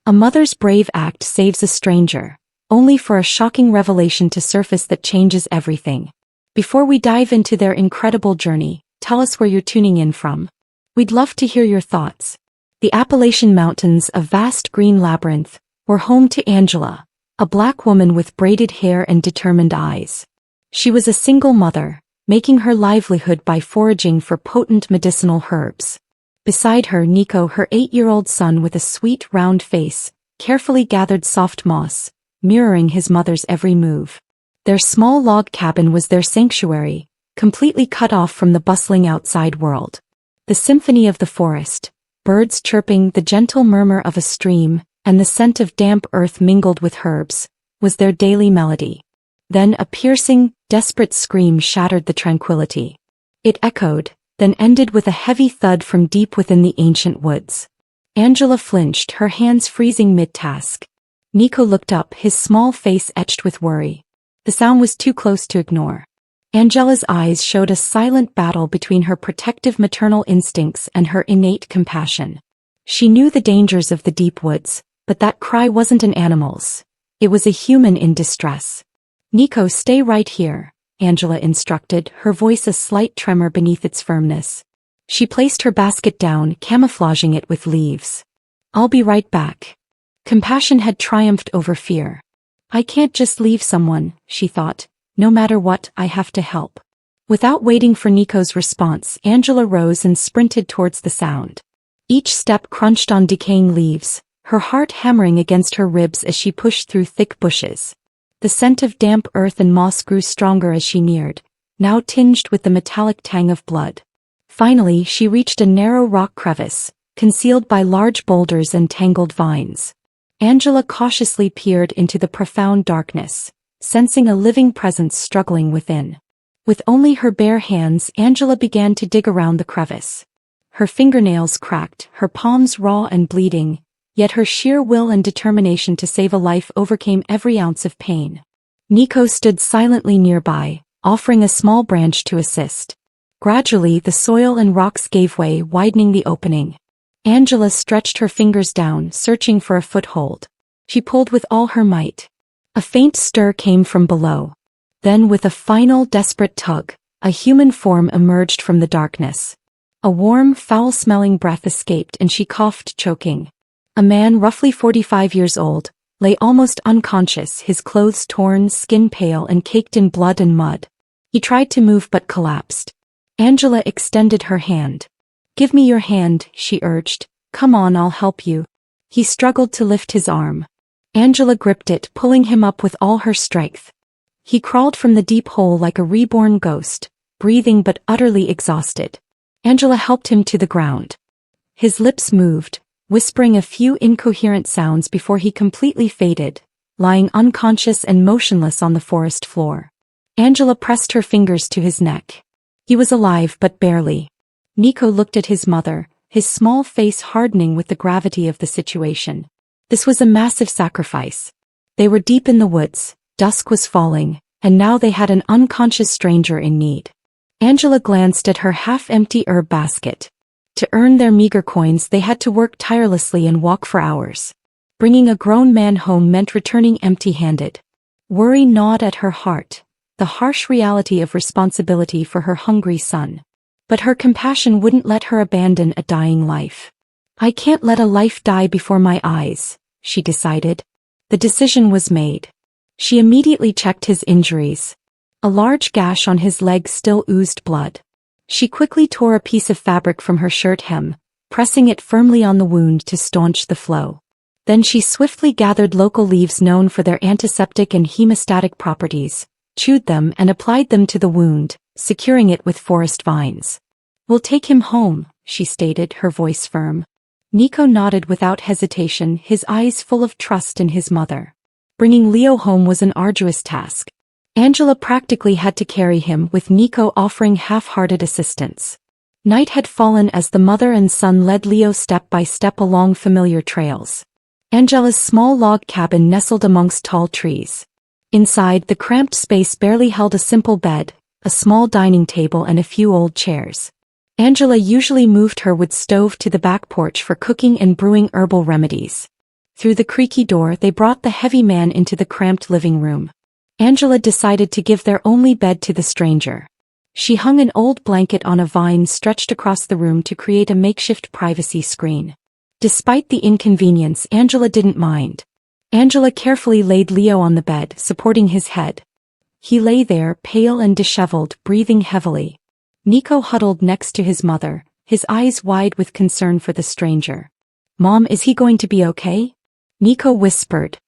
A mother's brave act saves a stranger, only for a shocking revelation to surface that changes everything. Before we dive into their incredible journey, tell us where you're tuning in from. We'd love to hear your thoughts. The Appalachian Mountains, a vast green labyrinth, were home to Angela, a black woman with braided hair and determined eyes. She was a single mother, making her livelihood by foraging for potent medicinal herbs. Beside her, Nico, her 8-year-old son with a sweet round face, carefully gathered soft moss, mirroring his mother's every move. Their small log cabin was their sanctuary, completely cut off from the bustling outside world. The symphony of the forest, birds chirping, the gentle murmur of a stream, and the scent of damp earth mingled with herbs, was their daily melody. Then a piercing, desperate scream shattered the tranquility. It echoed, then ended with a heavy thud from deep within the ancient woods. Angela flinched, her hands freezing mid-task. Nico looked up, his small face etched with worry. The sound was too close to ignore. Angela's eyes showed a silent battle between her protective maternal instincts and her innate compassion. She knew the dangers of the deep woods, but that cry wasn't an animal's. It was a human in distress. "Nico, stay right here," Angela instructed, her voice a slight tremor beneath its firmness. She placed her basket down, camouflaging it with leaves. "I'll be right back." Compassion had triumphed over fear. "I can't just leave someone," she thought. "No matter what, I have to help." Without waiting for Nico's response, Angela rose and sprinted towards the sound. Each step crunched on decaying leaves, her heart hammering against her ribs as she pushed through thick bushes. The scent of damp earth and moss grew stronger as she neared, now tinged with the metallic tang of blood. Finally, she reached a narrow rock crevice, concealed by large boulders and tangled vines. Angela cautiously peered into the profound darkness, sensing a living presence struggling within. With only her bare hands, Angela began to dig around the crevice. Her fingernails cracked, her palms raw and bleeding, yet her sheer will and determination to save a life overcame every ounce of pain. Nico stood silently nearby, offering a small branch to assist. Gradually, the soil and rocks gave way, widening the opening. Angela stretched her fingers down, searching for a foothold. She pulled with all her might. A faint stir came from below. Then, with a final, desperate tug, a human form emerged from the darkness. A warm, foul-smelling breath escaped and she coughed, choking. A man roughly 45 years old, lay almost unconscious, his clothes torn, skin pale and caked in blood and mud. He tried to move but collapsed. Angela extended her hand. "Give me your hand," she urged. "Come on, I'll help you." He struggled to lift his arm. Angela gripped it, pulling him up with all her strength. He crawled from the deep hole like a reborn ghost, breathing but utterly exhausted. Angela helped him to the ground. His lips moved, whispering a few incoherent sounds before he completely faded, lying unconscious and motionless on the forest floor. Angela pressed her fingers to his neck. He was alive but barely. Nico looked at his mother, his small face hardening with the gravity of the situation. This was a massive sacrifice. They were deep in the woods, dusk was falling, and now they had an unconscious stranger in need. Angela glanced at her half-empty herb basket. To earn their meager coins they had to work tirelessly and walk for hours. Bringing a grown man home meant returning empty-handed. Worry gnawed at her heart, the harsh reality of responsibility for her hungry son. But her compassion wouldn't let her abandon a dying life. "I can't let a life die before my eyes," she decided. The decision was made. She immediately checked his injuries. A large gash on his leg still oozed blood. She quickly tore a piece of fabric from her shirt hem, pressing it firmly on the wound to staunch the flow. Then she swiftly gathered local leaves known for their antiseptic and hemostatic properties, chewed them and applied them to the wound, securing it with forest vines. "We'll take him home," she stated, her voice firm. Nico nodded without hesitation, his eyes full of trust in his mother. Bringing Leo home was an arduous task. Angela practically had to carry him, with Nico offering half-hearted assistance. Night had fallen as the mother and son led Leo step by step along familiar trails. Angela's small log cabin nestled amongst tall trees. Inside, the cramped space barely held a simple bed, a small dining table and a few old chairs. Angela usually moved her wood stove to the back porch for cooking and brewing herbal remedies. Through the creaky door they brought the heavy man into the cramped living room. Angela decided to give their only bed to the stranger. She hung an old blanket on a vine stretched across the room to create a makeshift privacy screen. Despite the inconvenience, Angela didn't mind. Angela carefully laid Leo on the bed, supporting his head. He lay there, pale and disheveled, breathing heavily. Nico huddled next to his mother, his eyes wide with concern for the stranger. "Mom, is he going to be okay?" Nico whispered.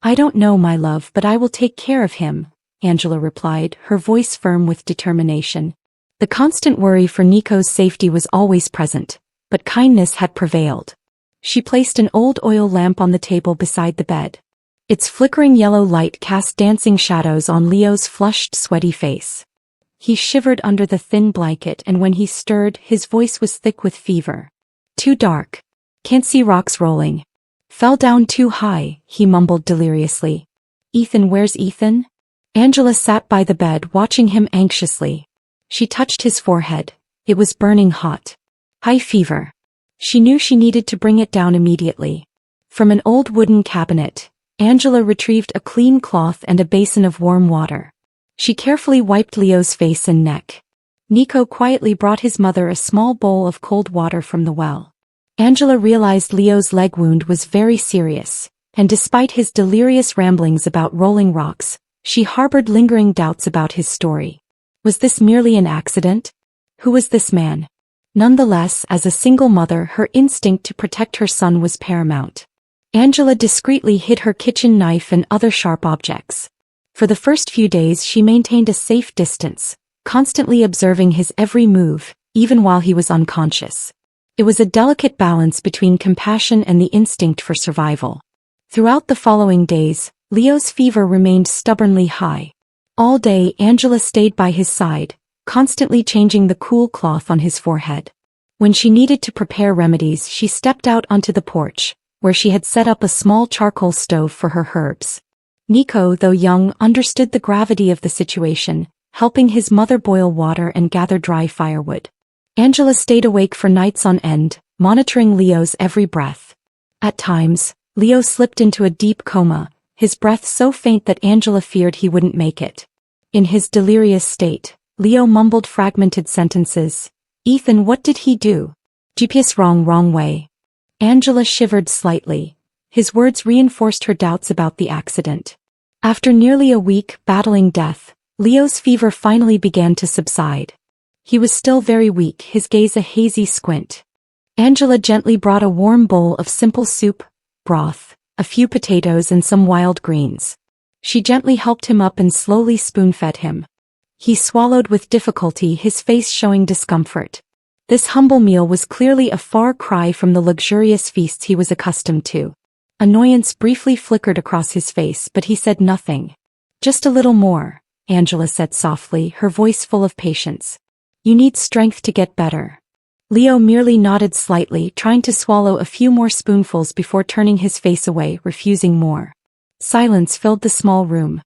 "I don't know, my love, but I will take care of him," Angela replied, her voice firm with determination. The constant worry for Nico's safety was always present, but kindness had prevailed. She placed an old oil lamp on the table beside the bed. Its flickering yellow light cast dancing shadows on Leo's flushed, sweaty face. He shivered under the thin blanket, and when he stirred, his voice was thick with fever. "Too dark. Can't see rocks rolling. Fell down too high," he mumbled deliriously. "Ethan, where's Ethan?" Angela sat by the bed, watching him anxiously. She touched his forehead. It was burning hot. High fever. She knew she needed to bring it down immediately. From an old wooden cabinet, Angela retrieved a clean cloth and a basin of warm water. She carefully wiped Leo's face and neck. Nico quietly brought his mother a small bowl of cold water from the well. Angela realized Leo's leg wound was very serious, and despite his delirious ramblings about rolling rocks, she harbored lingering doubts about his story. Was this merely an accident? Who was this man? Nonetheless, as a single mother, her instinct to protect her son was paramount. Angela discreetly hid her kitchen knife and other sharp objects. For the first few days she maintained a safe distance, constantly observing his every move, even while he was unconscious. It was a delicate balance between compassion and the instinct for survival. Throughout the following days, Leo's fever remained stubbornly high. All day Angela stayed by his side, constantly changing the cool cloth on his forehead. When she needed to prepare remedies, she stepped out onto the porch, where she had set up a small charcoal stove for her herbs. Nico, though young, understood the gravity of the situation, helping his mother boil water and gather dry firewood. Angela stayed awake for nights on end, monitoring Leo's every breath. At times, Leo slipped into a deep coma, his breath so faint that Angela feared he wouldn't make it. In his delirious state, Leo mumbled fragmented sentences. "Ethan, what did he do? GPS wrong way." Angela shivered slightly. His words reinforced her doubts about the accident. After nearly a week battling death, Leo's fever finally began to subside. He was still very weak, his gaze a hazy squint. Angela gently brought a warm bowl of simple soup, broth, a few potatoes and some wild greens. She gently helped him up and slowly spoon-fed him. He swallowed with difficulty, his face showing discomfort. This humble meal was clearly a far cry from the luxurious feasts he was accustomed to. Annoyance briefly flickered across his face, but he said nothing. "Just a little more," Angela said softly, her voice full of patience. "You need strength to get better." Leo merely nodded slightly, trying to swallow a few more spoonfuls before turning his face away, refusing more. Silence filled the small room.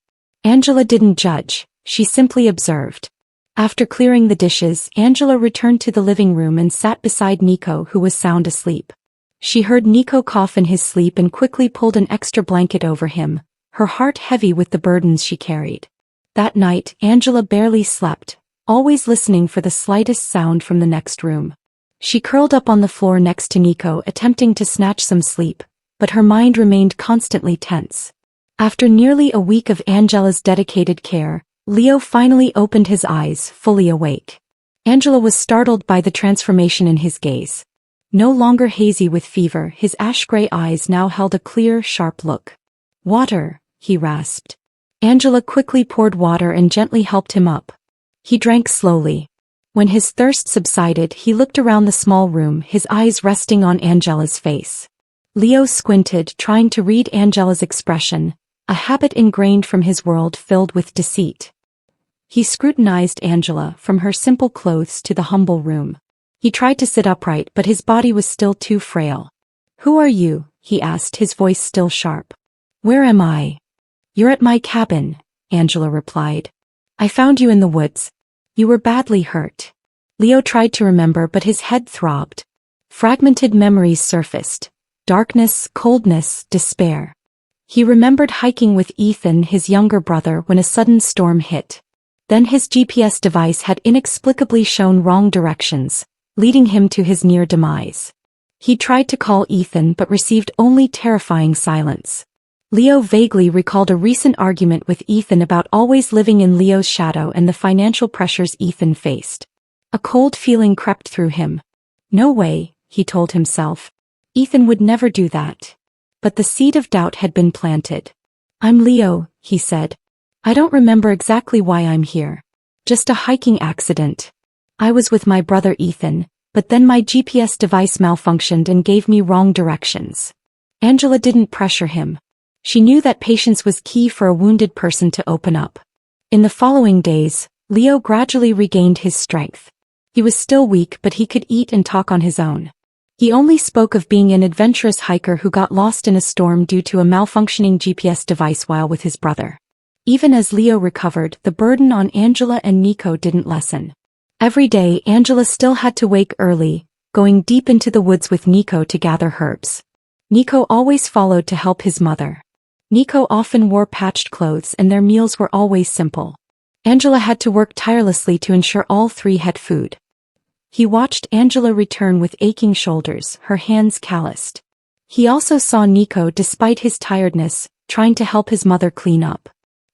Angela didn't judge, she simply observed. After clearing the dishes, Angela returned to the living room and sat beside Nico, who was sound asleep. She heard Nico cough in his sleep and quickly pulled an extra blanket over him, her heart heavy with the burdens she carried. That night, Angela barely slept, always listening for the slightest sound from the next room. She curled up on the floor next to Nico, attempting to snatch some sleep, but her mind remained constantly tense. After nearly a week of Angela's dedicated care, Leo finally opened his eyes, fully awake. Angela was startled by the transformation in his gaze. No longer hazy with fever, his ash-gray eyes now held a clear, sharp look. "Water," he rasped. Angela quickly poured water and gently helped him up. He drank slowly. When his thirst subsided, he looked around the small room, his eyes resting on Angela's face. Leo squinted, trying to read Angela's expression, a habit ingrained from his world filled with deceit. He scrutinized Angela, from her simple clothes to the humble room. He tried to sit upright, but his body was still too frail. "Who are you?" he asked, his voice still sharp. "Where am I?" "You're at my cabin," Angela replied. "I found you in the woods. You were badly hurt." Leo tried to remember, but his head throbbed. Fragmented memories surfaced. Darkness, coldness, despair. He remembered hiking with Ethan, his younger brother, when a sudden storm hit. Then his GPS device had inexplicably shown wrong directions, leading him to his near demise. He tried to call Ethan but received only terrifying silence. Leo vaguely recalled a recent argument with Ethan about always living in Leo's shadow and the financial pressures Ethan faced. A cold feeling crept through him. No way, he told himself. Ethan would never do that. But the seed of doubt had been planted. I'm Leo, he said. I don't remember exactly why I'm here. Just a hiking accident. I was with my brother Ethan, but then my GPS device malfunctioned and gave me wrong directions. Angela didn't pressure him. She knew that patience was key for a wounded person to open up. In the following days, Leo gradually regained his strength. He was still weak, but he could eat and talk on his own. He only spoke of being an adventurous hiker who got lost in a storm due to a malfunctioning GPS device while with his brother. Even as Leo recovered, the burden on Angela and Nico didn't lessen. Every day, Angela still had to wake early, going deep into the woods with Nico to gather herbs. Nico always followed to help his mother. Nico often wore patched clothes and their meals were always simple. Angela had to work tirelessly to ensure all three had food. He watched Angela return with aching shoulders, her hands calloused. He also saw Nico, despite his tiredness, trying to help his mother clean up.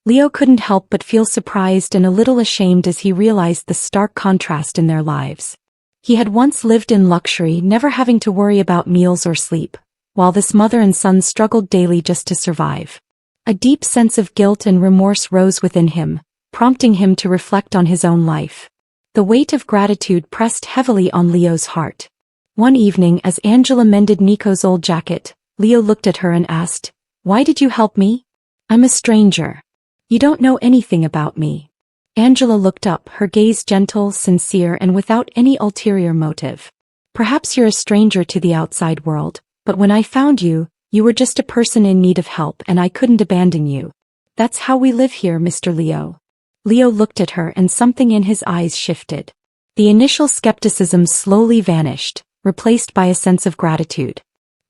Leo couldn't help but feel surprised and a little ashamed as he realized the stark contrast in their lives. He had once lived in luxury, never having to worry about meals or sleep, while this mother and son struggled daily just to survive. A deep sense of guilt and remorse rose within him, prompting him to reflect on his own life. The weight of gratitude pressed heavily on Leo's heart. One evening, as Angela mended Nico's old jacket, Leo looked at her and asked, "Why did you help me? I'm a stranger. You don't know anything about me." Angela looked up, her gaze gentle, sincere, and without any ulterior motive. "Perhaps you're a stranger to the outside world, but when I found you, you were just a person in need of help and I couldn't abandon you. That's how we live here, Mr. Leo." Leo looked at her and something in his eyes shifted. The initial skepticism slowly vanished, replaced by a sense of gratitude.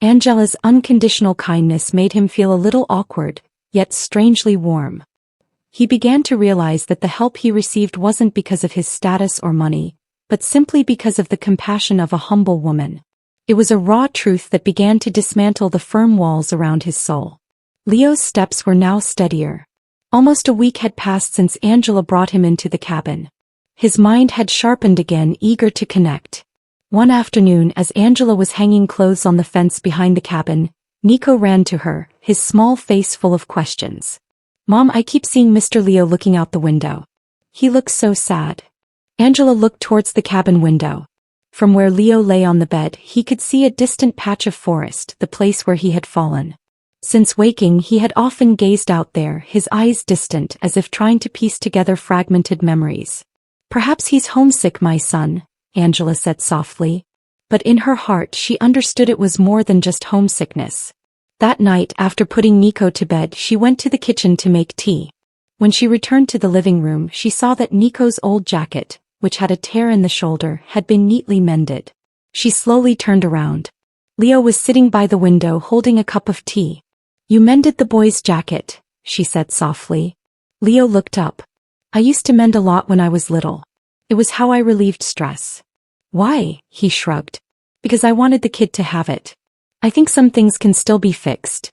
Angela's unconditional kindness made him feel a little awkward, yet strangely warm. He began to realize that the help he received wasn't because of his status or money, but simply because of the compassion of a humble woman. It was a raw truth that began to dismantle the firm walls around his soul. Leo's steps were now steadier. Almost a week had passed since Angela brought him into the cabin. His mind had sharpened again, eager to connect. One afternoon, as Angela was hanging clothes on the fence behind the cabin, Nico ran to her, his small face full of questions. "Mom, I keep seeing Mr. Leo looking out the window. He looks so sad." Angela looked towards the cabin window. From where Leo lay on the bed, he could see a distant patch of forest, the place where he had fallen. Since waking, he had often gazed out there, his eyes distant, as if trying to piece together fragmented memories. "Perhaps he's homesick, my son," Angela said softly. But in her heart she understood it was more than just homesickness. That night, after putting Nico to bed, she went to the kitchen to make tea. When she returned to the living room, she saw that Nico's old jacket, which had a tear in the shoulder, had been neatly mended. She slowly turned around. Leo was sitting by the window holding a cup of tea. "You mended the boy's jacket," she said softly. Leo looked up. "I used to mend a lot when I was little. It was how I relieved stress." "Why?" he shrugged. "Because I wanted the kid to have it. I think some things can still be fixed."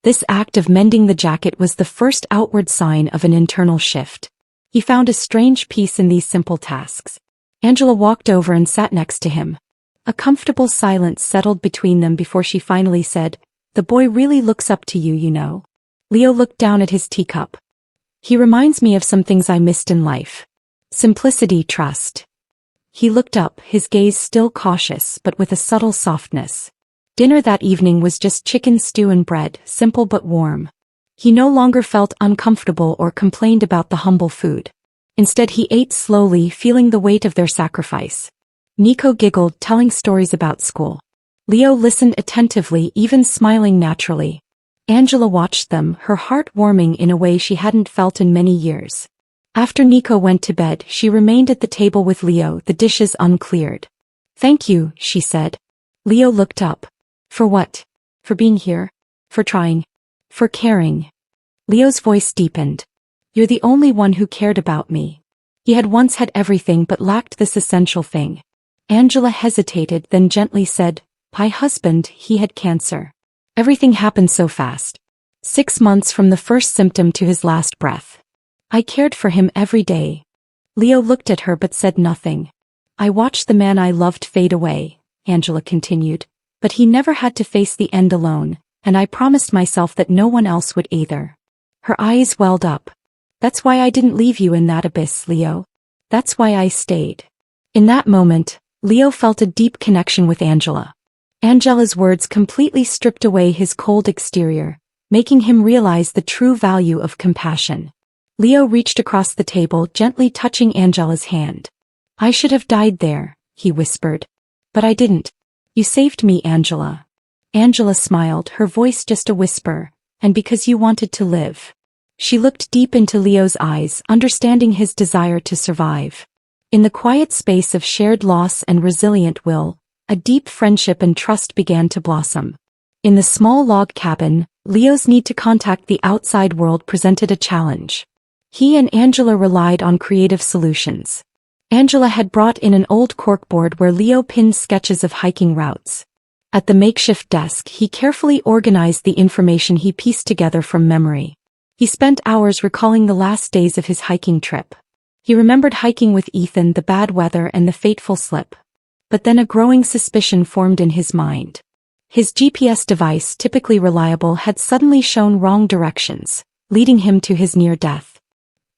This act of mending the jacket was the first outward sign of an internal shift. He found a strange peace in these simple tasks. Angela walked over and sat next to him. A comfortable silence settled between them before she finally said, "The boy really looks up to you, you know." Leo looked down at his teacup. "He reminds me of some things I missed in life. Simplicity, trust." He looked up, his gaze still cautious but with a subtle softness. Dinner that evening was just chicken stew and bread, simple but warm. He no longer felt uncomfortable or complained about the humble food. Instead, he ate slowly, feeling the weight of their sacrifice. Nico giggled, telling stories about school. Leo listened attentively, even smiling naturally. Angela watched them, her heart warming in a way she hadn't felt in many years. After Nico went to bed, she remained at the table with Leo, the dishes uncleared. "Thank you," she said. Leo looked up. "For what?" For being here. For trying. For caring. Leo's voice deepened. You're the only one who cared about me. He had once had everything but lacked this essential thing. Angela hesitated, then gently said, my husband, he had cancer. Everything happened so fast. 6 months from the first symptom to his last breath. I cared for him every day. Leo looked at her but said nothing. I watched the man I loved fade away, Angela continued, but he never had to face the end alone, and I promised myself that no one else would either. Her eyes welled up. That's why I didn't leave you in that abyss, Leo. That's why I stayed. In that moment, Leo felt a deep connection with Angela. Angela's words completely stripped away his cold exterior, making him realize the true value of compassion. Leo reached across the table, gently touching Angela's hand. I should have died there, he whispered. But I didn't. You saved me, Angela. Angela smiled, her voice just a whisper, and because you wanted to live. She looked deep into Leo's eyes, understanding his desire to survive. In the quiet space of shared loss and resilient will, a deep friendship and trust began to blossom. In the small log cabin, Leo's need to contact the outside world presented a challenge. He and Angela relied on creative solutions. Angela had brought in an old corkboard where Leo pinned sketches of hiking routes. At the makeshift desk, he carefully organized the information he pieced together from memory. He spent hours recalling the last days of his hiking trip. He remembered hiking with Ethan, the bad weather and the fateful slip. But then a growing suspicion formed in his mind. His GPS device, typically reliable, had suddenly shown wrong directions, leading him to his near death.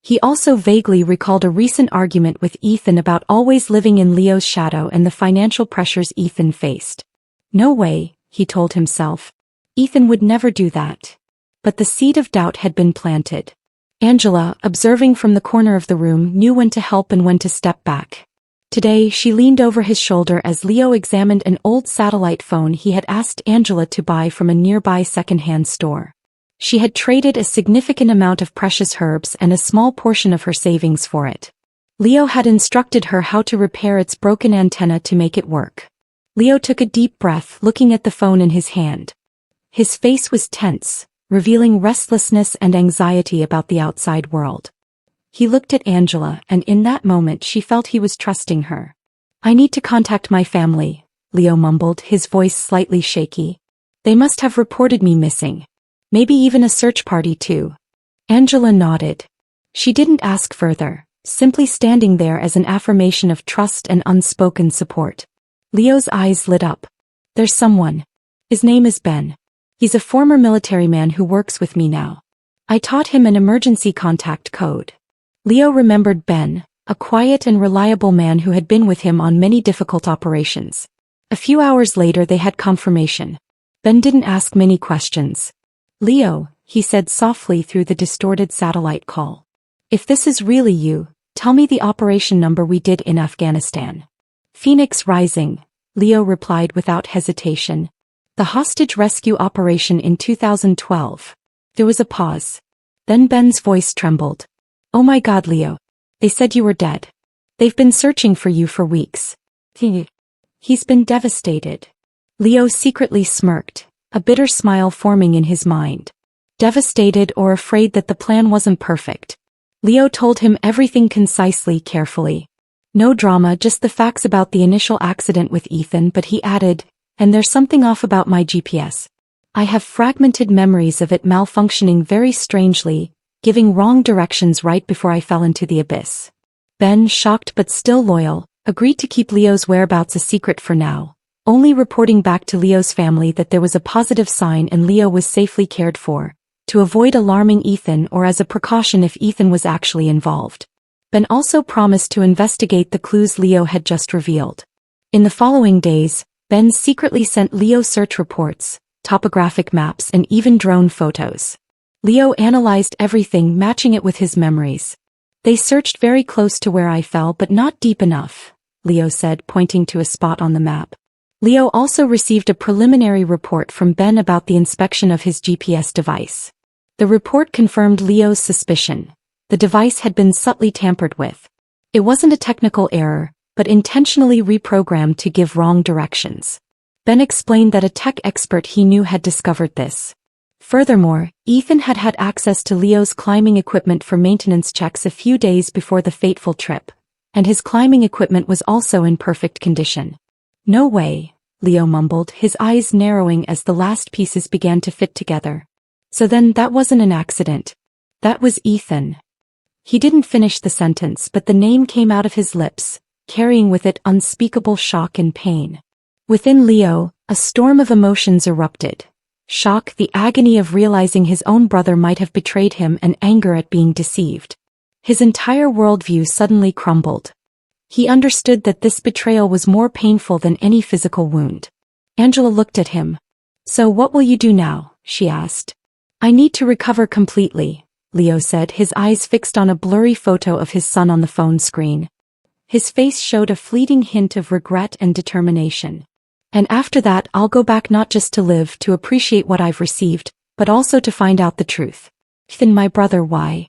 He also vaguely recalled a recent argument with Ethan about always living in Leo's shadow and the financial pressures Ethan faced. No way, he told himself. Ethan would never do that. But the seed of doubt had been planted. Angela, observing from the corner of the room, knew when to help and when to step back. Today, she leaned over his shoulder as Leo examined an old satellite phone he had asked Angela to buy from a nearby second-hand store. She had traded a significant amount of precious herbs and a small portion of her savings for it. Leo had instructed her how to repair its broken antenna to make it work. Leo took a deep breath, looking at the phone in his hand. His face was tense, revealing restlessness and anxiety about the outside world. He looked at Angela, and in that moment she felt he was trusting her. I need to contact my family, Leo mumbled, his voice slightly shaky. They must have reported me missing. Maybe even a search party too. Angela nodded. She didn't ask further, simply standing there as an affirmation of trust and unspoken support. Leo's eyes lit up. There's someone. His name is Ben. He's a former military man who works with me now. I taught him an emergency contact code. Leo remembered Ben, a quiet and reliable man who had been with him on many difficult operations. A few hours later they had confirmation. Ben didn't ask many questions. Leo, he said softly through the distorted satellite call. If this is really you, tell me the operation number we did in Afghanistan. Phoenix Rising, Leo replied without hesitation. The hostage rescue operation in 2012. There was a pause. Then Ben's voice trembled. Oh my God, Leo. They said you were dead. They've been searching for you for weeks. He's been devastated. Leo secretly smirked, a bitter smile forming in his mind. Devastated or afraid that the plan wasn't perfect. Leo told him everything concisely, carefully. No drama, just the facts about the initial accident with Ethan, but he added, and there's something off about my GPS. I have fragmented memories of it malfunctioning very strangely, giving wrong directions right before I fell into the abyss. Ben, shocked but still loyal, agreed to keep Leo's whereabouts a secret for now, only reporting back to Leo's family that there was a positive sign and Leo was safely cared for, to avoid alarming Ethan or as a precaution if Ethan was actually involved. Ben also promised to investigate the clues Leo had just revealed. In the following days, Ben secretly sent Leo search reports, topographic maps and even drone photos. Leo analyzed everything, matching it with his memories. They searched very close to where I fell but not deep enough, Leo said, pointing to a spot on the map. Leo also received a preliminary report from Ben about the inspection of his GPS device. The report confirmed Leo's suspicion. The device had been subtly tampered with. It wasn't a technical error, but intentionally reprogrammed to give wrong directions. Ben explained that a tech expert he knew had discovered this. Furthermore, Ethan had had access to Leo's climbing equipment for maintenance checks a few days before the fateful trip, and his climbing equipment was also in perfect condition. "No way," Leo mumbled, his eyes narrowing as the last pieces began to fit together. "So then that wasn't an accident. That was Ethan." He didn't finish the sentence, but the name came out of his lips, carrying with it unspeakable shock and pain. Within Leo, a storm of emotions erupted. Shock, the agony of realizing his own brother might have betrayed him, and anger at being deceived. His entire worldview suddenly crumbled. He understood that this betrayal was more painful than any physical wound. Angela looked at him. "So what will you do now?" she asked. "I need to recover completely," Leo said, his eyes fixed on a blurry photo of his son on the phone screen. His face showed a fleeting hint of regret and determination. "And after that I'll go back, not just to live, to appreciate what I've received, but also to find out the truth." "Then my brother, why?"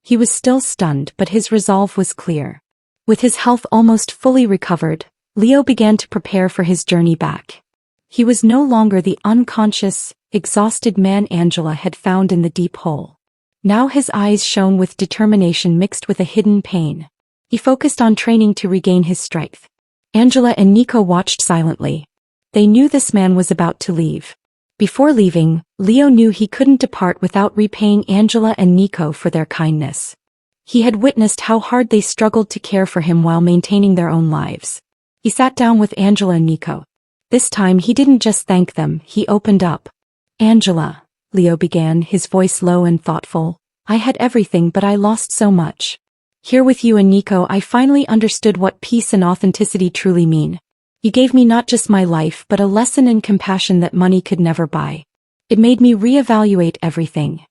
He was still stunned, but his resolve was clear. With his health almost fully recovered, Leo began to prepare for his journey back. He was no longer the unconscious, exhausted man Angela had found in the deep hole. Now his eyes shone with determination mixed with a hidden pain. He focused on training to regain his strength. Angela and Nico watched silently. They knew this man was about to leave. Before leaving, Leo knew he couldn't depart without repaying Angela and Nico for their kindness. He had witnessed how hard they struggled to care for him while maintaining their own lives. He sat down with Angela and Nico. This time he didn't just thank them, he opened up. "Angela," Leo began, his voice low and thoughtful, "I had everything, but I lost so much. Here with you and Nico, I finally understood what peace and authenticity truly mean. You gave me not just my life, but a lesson in compassion that money could never buy. It made me reevaluate everything."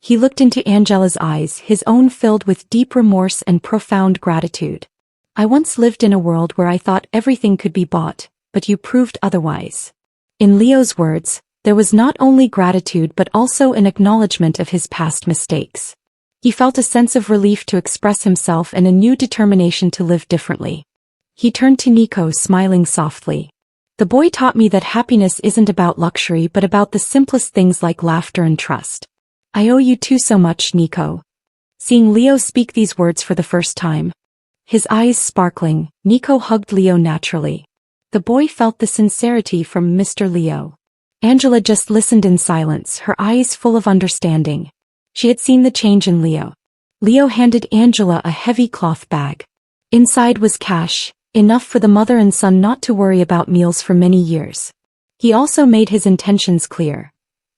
He looked into Angela's eyes, his own filled with deep remorse and profound gratitude. "I once lived in a world where I thought everything could be bought, but you proved otherwise." In Leo's words, there was not only gratitude but also an acknowledgement of his past mistakes. He felt a sense of relief to express himself and a new determination to live differently. He turned to Nico, smiling softly. "The boy taught me that happiness isn't about luxury but about the simplest things like laughter and trust. I owe you too so much, Nico." Seeing Leo speak these words for the first time, his eyes sparkling, Nico hugged Leo naturally. The boy felt the sincerity from Mr. Leo. Angela just listened in silence, her eyes full of understanding. She had seen the change in Leo. Leo handed Angela a heavy cloth bag. Inside was cash, enough for the mother and son not to worry about meals for many years. He also made his intentions clear.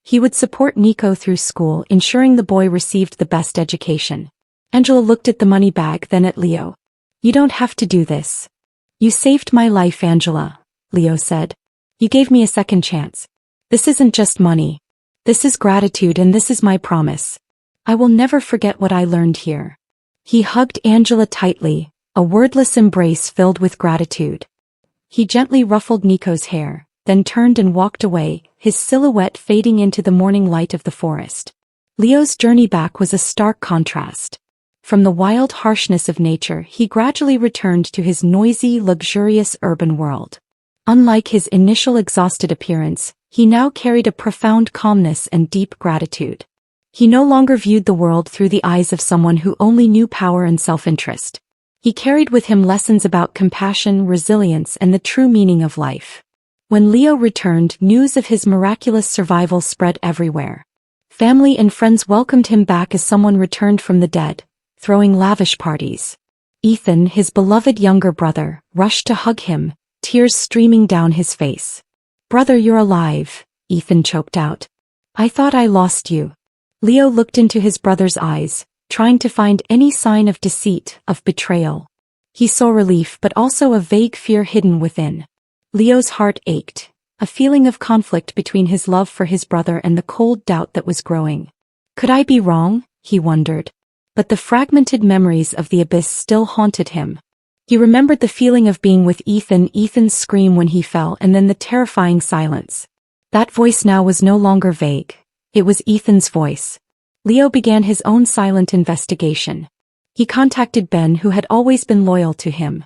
He would support Nico through school, ensuring the boy received the best education. Angela looked at the money bag, then at Leo. "You don't have to do this. You saved my life, Angela," Leo said. "You gave me a second chance. This isn't just money. This is gratitude, and this is my promise. I will never forget what I learned here." He hugged Angela tightly, a wordless embrace filled with gratitude. He gently ruffled Nico's hair, then turned and walked away, his silhouette fading into the morning light of the forest. Leo's journey back was a stark contrast. From the wild harshness of nature, he gradually returned to his noisy, luxurious urban world. Unlike his initial exhausted appearance, he now carried a profound calmness and deep gratitude. He no longer viewed the world through the eyes of someone who only knew power and self-interest. He carried with him lessons about compassion, resilience, and the true meaning of life. When Leo returned, news of his miraculous survival spread everywhere. Family and friends welcomed him back as someone returned from the dead, throwing lavish parties. Ethan, his beloved younger brother, rushed to hug him, tears streaming down his face. "Brother, you're alive," Ethan choked out. "I thought I lost you." Leo looked into his brother's eyes, trying to find any sign of deceit, of betrayal. He saw relief but also a vague fear hidden within. Leo's heart ached, a feeling of conflict between his love for his brother and the cold doubt that was growing. Could I be wrong? He wondered. But the fragmented memories of the abyss still haunted him. He remembered the feeling of being with Ethan's scream when he fell, and then the terrifying silence. That voice now was no longer vague. It was Ethan's voice. Leo began his own silent investigation. He contacted Ben, who had always been loyal to him.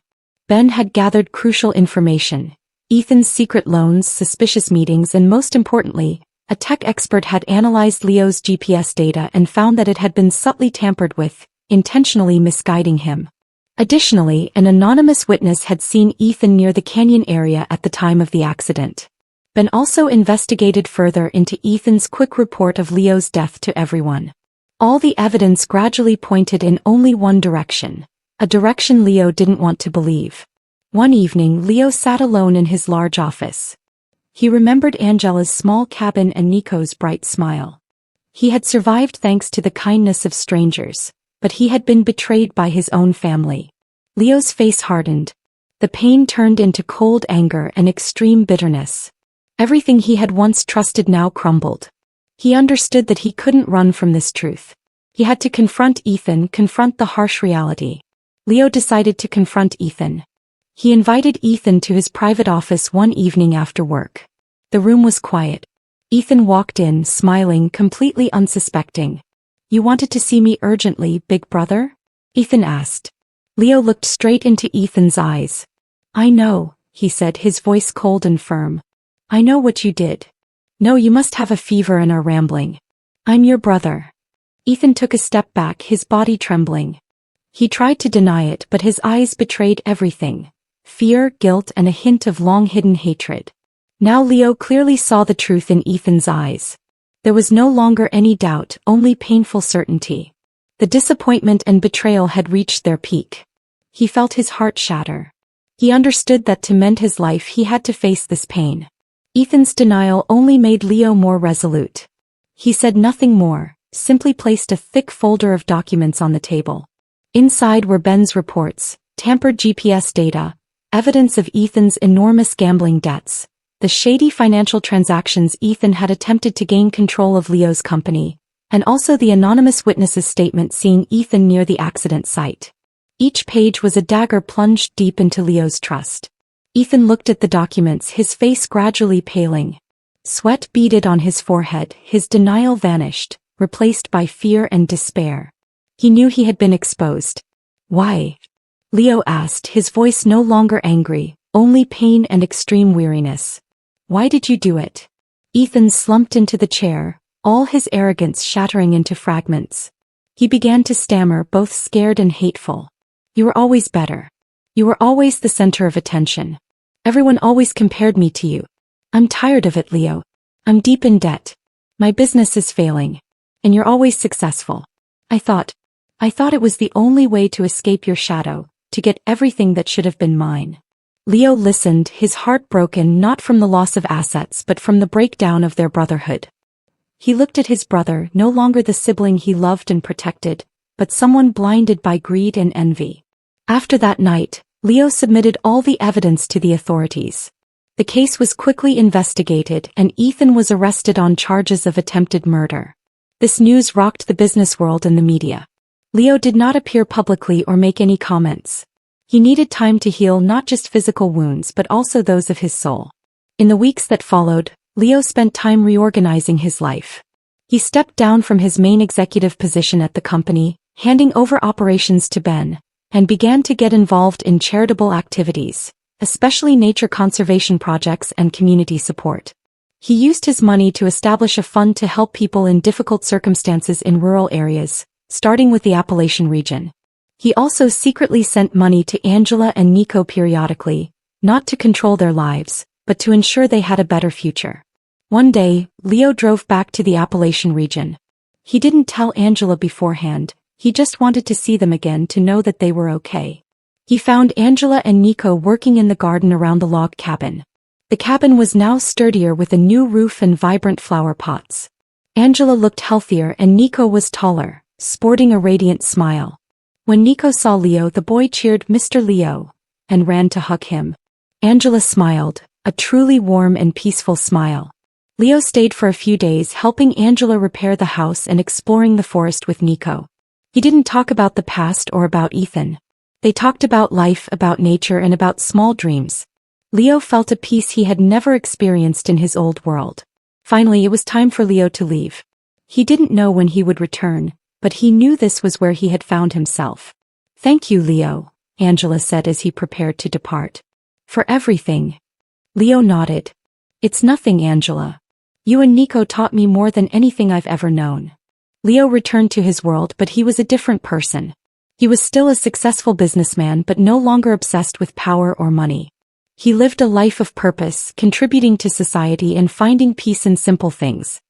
Ben had gathered crucial information. Ethan's secret loans, suspicious meetings, and most importantly, a tech expert had analyzed Leo's GPS data and found that it had been subtly tampered with, intentionally misguiding him. Additionally, an anonymous witness had seen Ethan near the canyon area at the time of the accident. Ben also investigated further into Ethan's quick report of Leo's death to everyone. All the evidence gradually pointed in only one direction, a direction Leo didn't want to believe. One evening, Leo sat alone in his large office. He remembered Angela's small cabin and Nico's bright smile. He had survived thanks to the kindness of strangers, but he had been betrayed by his own family. Leo's face hardened. The pain turned into cold anger and extreme bitterness. Everything he had once trusted now crumbled. He understood that he couldn't run from this truth. He had to confront Ethan, confront the harsh reality. Leo decided to confront Ethan. He invited Ethan to his private office one evening after work. The room was quiet. Ethan walked in, smiling, completely unsuspecting. "You wanted to see me urgently, big brother?" Ethan asked. Leo looked straight into Ethan's eyes. "I know," he said, his voice cold and firm. "I know what you did. No, you must have a fever and are rambling. I'm your brother." Ethan took a step back, his body trembling. He tried to deny it, but his eyes betrayed everything. Fear, guilt, and a hint of long-hidden hatred. Now Leo clearly saw the truth in Ethan's eyes. There was no longer any doubt, only painful certainty. The disappointment and betrayal had reached their peak. He felt his heart shatter. He understood that to mend his life he had to face this pain. Ethan's denial only made Leo more resolute. He said nothing more, simply placed a thick folder of documents on the table. Inside were Ben's reports, tampered GPS data, evidence of Ethan's enormous gambling debts, the shady financial transactions Ethan had attempted to gain control of Leo's company, and also the anonymous witness's statement seeing Ethan near the accident site. Each page was a dagger plunged deep into Leo's trust. Ethan looked at the documents, his face gradually paling. Sweat beaded on his forehead, his denial vanished, replaced by fear and despair. He knew he had been exposed. "Why?" Leo asked, his voice no longer angry, only pain and extreme weariness. "Why did you do it?" Ethan slumped into the chair, all his arrogance shattering into fragments. He began to stammer, both scared and hateful. "You were always better. You were always the center of attention. Everyone always compared me to you. I'm tired of it, Leo. I'm deep in debt. My business is failing. And you're always successful. I thought it was the only way to escape your shadow, to get everything that should have been mine." Leo listened, his heart broken not from the loss of assets but from the breakdown of their brotherhood. He looked at his brother, no longer the sibling he loved and protected, but someone blinded by greed and envy. After that night, Leo submitted all the evidence to the authorities. The case was quickly investigated and Ethan was arrested on charges of attempted murder. This news rocked the business world and the media. Leo did not appear publicly or make any comments. He needed time to heal not just physical wounds but also those of his soul. In the weeks that followed, Leo spent time reorganizing his life. He stepped down from his main executive position at the company, handing over operations to Ben, and began to get involved in charitable activities, especially nature conservation projects and community support. He used his money to establish a fund to help people in difficult circumstances in rural areas, starting with the Appalachian region. He also secretly sent money to Angela and Nico periodically, not to control their lives, but to ensure they had a better future. One day, Leo drove back to the Appalachian region. He didn't tell Angela beforehand, he just wanted to see them again to know that they were okay. He found Angela and Nico working in the garden around the log cabin. The cabin was now sturdier with a new roof and vibrant flower pots. Angela looked healthier and Nico was taller, sporting a radiant smile. When Nico saw Leo, the boy cheered "Mr. Leo," and ran to hug him. Angela smiled, a truly warm and peaceful smile. Leo stayed for a few days helping Angela repair the house and exploring the forest with Nico. He didn't talk about the past or about Ethan. They talked about life, about nature, and about small dreams. Leo felt a peace he had never experienced in his old world. Finally, it was time for Leo to leave. He didn't know when he would return, but he knew this was where he had found himself. "Thank you, Leo," Angela said as he prepared to depart. "For everything." Leo nodded. It's nothing, Angela. You and Nico taught me more than anything I've ever known. Leo returned to his world, but he was a different person. He was still a successful businessman but no longer obsessed with power or money. He lived a life of purpose, contributing to society and finding peace in simple things.